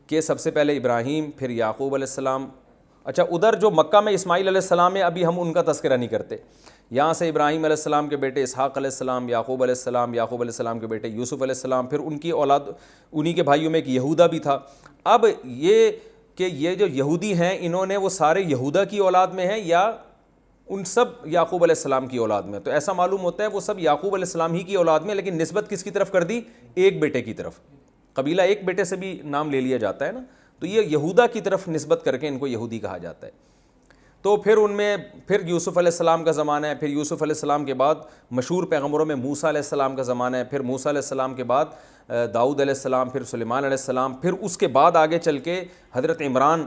کہ سب سے پہلے ابراہیم، پھر یعقوب علیہ السلام. اچھا، ادھر جو مکہ میں اسماعیل علیہ السلام ہے ابھی ہم ان کا تذکرہ نہیں کرتے. یہاں سے ابراہیم علیہ السلام کے بیٹے اسحاق علیہ السلام، یعقوب علیہ السلام کے بیٹے یوسف علیہ السلام، پھر ان کی اولاد انہی کے بھائیوں میں ایک یہودا بھی تھا. اب یہ جو یہودی ہیں انہوں نے وہ سارے یہودا کی اولاد میں ہیں یا ان سب یعقوب علیہ السلام کی اولاد میں؟ تو ایسا معلوم ہوتا ہے وہ سب یعقوب علیہ السلام ہی کی اولاد میں، لیکن نسبت کس کی طرف کر دی؟ ایک بیٹے کی طرف. قبیلہ ایک بیٹے سے بھی نام لے لیا جاتا ہے نا، تو یہ یہودا کی طرف نسبت کر کے ان کو یہودی کہا جاتا ہے. تو پھر ان میں پھر یوسف علیہ السلام کا زمانہ ہے، پھر یوسف علیہ السلام کے بعد مشہور پیغمبروں میں موسیٰ علیہ السلام کا زمانہ ہے، پھر موسیٰ علیہ السلام کے بعد داؤد علیہ السلام، پھر سلیمان علیہ السلام، پھر اس کے بعد آگے چل کے حضرت عمران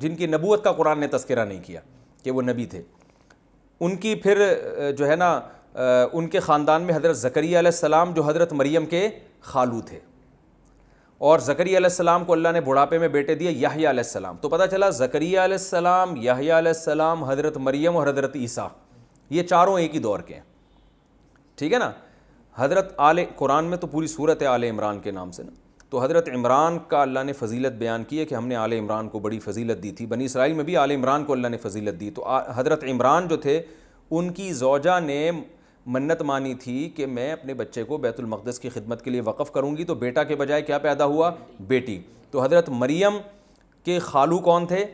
جن کی نبوت کا قرآن نے تذکرہ نہیں کیا کہ وہ نبی تھے، ان کی پھر جو ہے نا ان کے خاندان میں حضرت زکریا علیہ السلام جو حضرت مریم کے خالو تھے. اور زکریا علیہ السلام کو اللہ نے بڑھاپے میں بیٹے دیے یحییٰ علیہ السلام. تو پتہ چلا زکریا علیہ السلام، یحییٰ علیہ السلام، حضرت مریم اور حضرت عیسیٰ، یہ چاروں ایک ہی دور کے ہیں. ٹھیک ہے نا. قرآن میں تو پوری صورت ہے آل عمران کے نام سے نا. تو حضرت عمران کا اللہ نے فضیلت بیان کی ہے کہ ہم نے آل عمران کو بڑی فضیلت دی تھی. بنی اسرائیل میں بھی آل عمران کو اللہ نے فضیلت دی. تو حضرت عمران جو تھے ان کی زوجہ نے منت مانی تھی کہ میں اپنے بچے کو بیت المقدس کی خدمت کے لیے وقف کروں گی، تو بیٹا کے بجائے کیا پیدا ہوا؟ بیٹی. تو حضرت مریم کے خالو کون تھے؟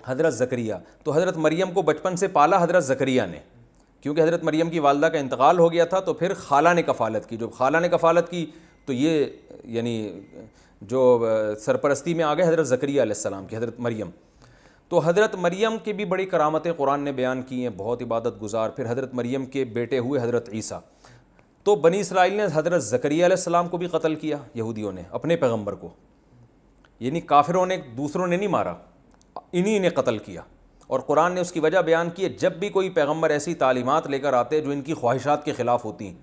حضرت زکریا. تو حضرت مریم کو بچپن سے پالا حضرت زکریا نے، کیونکہ حضرت مریم کی والدہ کا انتقال ہو گیا تھا. تو پھر خالہ نے کفالت کی. جب خالہ نے کفالت کی تو یہ یعنی جو سرپرستی میں آ گئے حضرت زکریا علیہ السلام کی، حضرت مریم. تو حضرت مریم کی بھی بڑی کرامتیں قرآن نے بیان کی ہیں، بہت عبادت گزار. پھر حضرت مریم کے بیٹے ہوئے حضرت عیسیٰ. تو بنی اسرائیل نے حضرت زکریا علیہ السلام کو بھی قتل کیا، یہودیوں نے اپنے پیغمبر کو، یعنی کافروں نے دوسروں نے نہیں مارا، انہی نے قتل کیا. اور قرآن نے اس کی وجہ بیان کی ہے، جب بھی کوئی پیغمبر ایسی تعلیمات لے کر آتے جو ان کی خواہشات کے خلاف ہوتی ہیں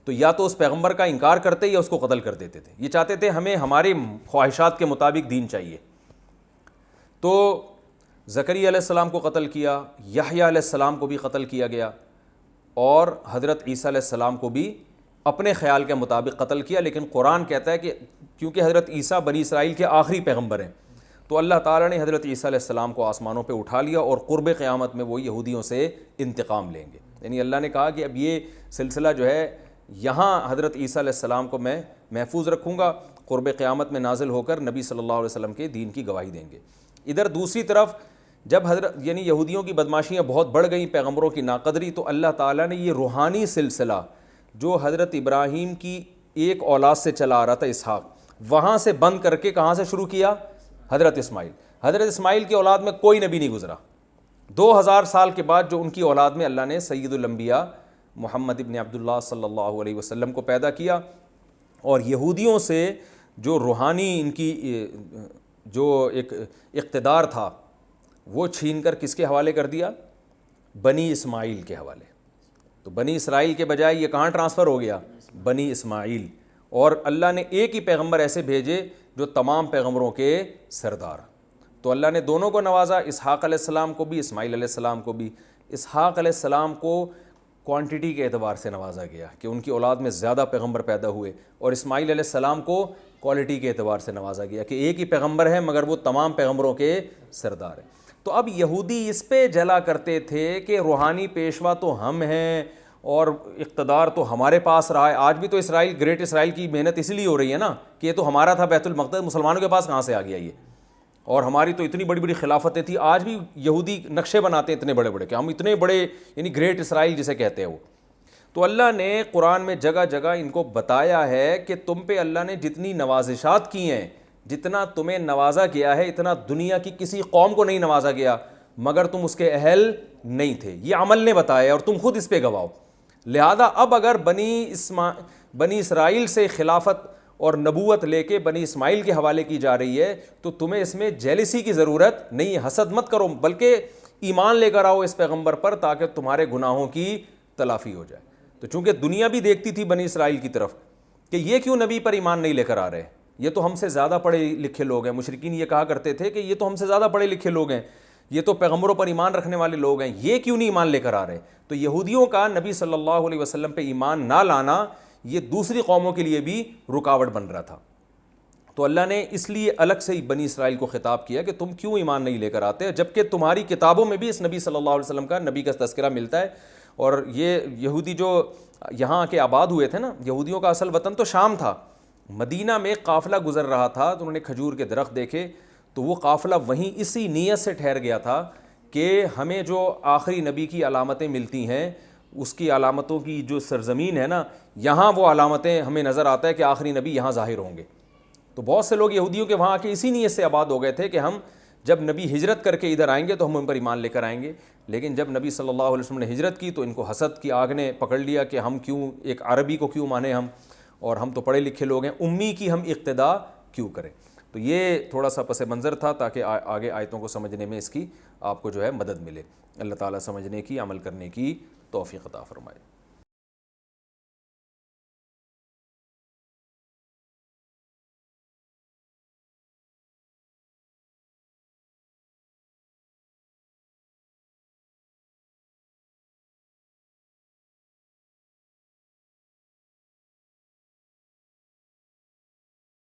تو یا تو اس پیغمبر کا انکار کرتے یا اس کو قتل کر دیتے تھے. یہ چاہتے تھے ہمیں ہماری خواہشات کے مطابق دین چاہیے. تو زکریا علیہ السلام کو قتل کیا، یحییٰ علیہ السلام کو بھی قتل کیا گیا، اور حضرت عیسیٰ علیہ السلام کو بھی اپنے خیال کے مطابق قتل کیا. لیکن قرآن کہتا ہے کہ کیونکہ حضرت عیسیٰ بنی اسرائیل کے آخری پیغمبر ہیں تو اللہ تعالیٰ نے حضرت عیسیٰ علیہ السلام کو آسمانوں پہ اٹھا لیا اور قرب قیامت میں وہ یہودیوں سے انتقام لیں گے. یعنی اللہ نے کہا کہ اب یہ سلسلہ جو ہے یہاں حضرت عیسیٰ علیہ السلام کو میں محفوظ رکھوں گا، قرب قیامت میں نازل ہو کر نبی صلی اللہ علیہ وسلم کے دین کی گواہی دیں گے. ادھر دوسری طرف جب یعنی یہودیوں کی بدماشیاں بہت بڑھ گئیں، پیغمبروں کی ناقدری، تو اللہ تعالیٰ نے یہ روحانی سلسلہ جو حضرت ابراہیم کی ایک اولاد سے چلا آ رہا تھا اسحاق، وہاں سے بند کر کے کہاں سے شروع کیا؟ حضرت اسماعیل. حضرت اسماعیل کی اولاد میں کوئی نبی نہیں گزرا. 2000 سال کے بعد جو ان کی اولاد میں اللہ نے سید الانبیاء محمد ابن عبداللہ صلی اللہ علیہ وسلم کو پیدا کیا، اور یہودیوں سے جو روحانی ان کی جو ایک اقتدار تھا وہ چھین کر کس کے حوالے کر دیا؟ بنی اسماعیل کے حوالے. تو بنی اسرائیل کے بجائے یہ کہاں ٹرانسفر ہو گیا؟ بنی اسماعیل. اور اللہ نے ایک ہی پیغمبر ایسے بھیجے جو تمام پیغمبروں کے سردار. تو اللہ نے دونوں کو نوازا، اسحاق علیہ السلام کو بھی، اسماعیل علیہ السلام کو بھی. اسحاق علیہ السلام کو کوانٹٹی کے اعتبار سے نوازا گیا کہ ان کی اولاد میں زیادہ پیغمبر پیدا ہوئے، اور اسماعیل علیہ السلام کو کوالٹی کے اعتبار سے نوازا گیا کہ ایک ہی پیغمبر ہے مگر وہ تمام پیغمبروں کے سردار ہیں. تو اب یہودی اس پہ جلا کرتے تھے کہ روحانی پیشوا تو ہم ہیں اور اقتدار تو ہمارے پاس رہا ہے. آج بھی تو اسرائیل، گریٹ اسرائیل کی محنت اس لیے ہو رہی ہے نا کہ یہ تو ہمارا تھا بیت المقدس، مسلمانوں کے پاس کہاں سے آ گیا یہ؟ اور ہماری تو اتنی بڑی بڑی خلافتیں تھیں. آج بھی یہودی نقشے بناتے ہیں اتنے بڑے بڑے کہ ہم اتنے بڑے، یعنی گریٹ اسرائیل جسے کہتے ہیں وہ. تو اللہ نے قرآن میں جگہ جگہ ان کو بتایا ہے کہ تم پہ اللہ نے جتنی نوازشات کی ہیں جتنا تمہیں نوازا گیا ہے اتنا دنیا کی کسی قوم کو نہیں نوازا گیا مگر تم اس کے اہل نہیں تھے. یہ عمل نے بتایا اور تم خود اس پہ گواہ. لہذا اب اگر بنی اسرائیل سے خلافت اور نبوت لے کے بنی اسماعیل کے حوالے کی جا رہی ہے تو تمہیں اس میں جیلسی کی ضرورت نہیں. حسد مت کرو بلکہ ایمان لے کر آؤ اس پیغمبر پر تاکہ تمہارے گناہوں کی تلافی ہو جائے. تو چونکہ دنیا بھی دیکھتی تھی بنی اسرائیل کی طرف کہ یہ کیوں نبی پر ایمان نہیں لے کر آ رہے, یہ تو ہم سے زیادہ پڑھے لکھے لوگ ہیں. مشرکین یہ کہا کرتے تھے کہ یہ تو ہم سے زیادہ پڑھے لکھے لوگ ہیں, یہ تو پیغمبروں پر ایمان رکھنے والے لوگ ہیں, یہ کیوں نہیں ایمان لے کر آ رہے. تو یہودیوں کا نبی صلی اللہ علیہ وسلم پہ ایمان نہ لانا یہ دوسری قوموں کے لیے بھی رکاوٹ بن رہا تھا. تو اللہ نے اس لیے الگ سے ہی بنی اسرائیل کو خطاب کیا کہ تم کیوں ایمان نہیں لے کر آتے, جبکہ تمہاری کتابوں میں بھی اس نبی صلی اللہ علیہ وسلم کا نبی کا تذکرہ ملتا ہے. اور یہ یہودی جو یہاں آ کے آباد ہوئے تھے نا, یہودیوں کا اصل وطن تو شام تھا. مدینہ میں ایک قافلہ گزر رہا تھا تو انہوں نے کھجور کے درخت دیکھے تو وہ قافلہ وہیں اسی نیت سے ٹھہر گیا تھا کہ ہمیں جو آخری نبی کی علامتیں ملتی ہیں اس کی علامتوں کی جو سرزمین ہے نا, یہاں وہ علامتیں ہمیں نظر آتا ہے کہ آخری نبی یہاں ظاہر ہوں گے. تو بہت سے لوگ یہودیوں کے وہاں آ کے اسی نیت سے آباد ہو گئے تھے کہ ہم جب نبی ہجرت کر کے ادھر آئیں گے تو ہم ان پر ایمان لے کر آئیں گے. لیکن جب نبی صلی اللہ علیہ وسلم نے ہجرت کی تو ان کو حسد کی آگ نے پکڑ لیا کہ ہم کیوں ایک عربی کو کیوں مانیں ہم, اور ہم تو پڑھے لکھے لوگ ہیں, امی کی ہم اقتدا کیوں کریں. تو یہ تھوڑا سا پس منظر تھا تاکہ آگے آیتوں کو سمجھنے میں اس کی آپ کو جو ہے مدد ملے. اللہ تعالیٰ سمجھنے کی عمل کرنے کی توفیق عطا فرمائے.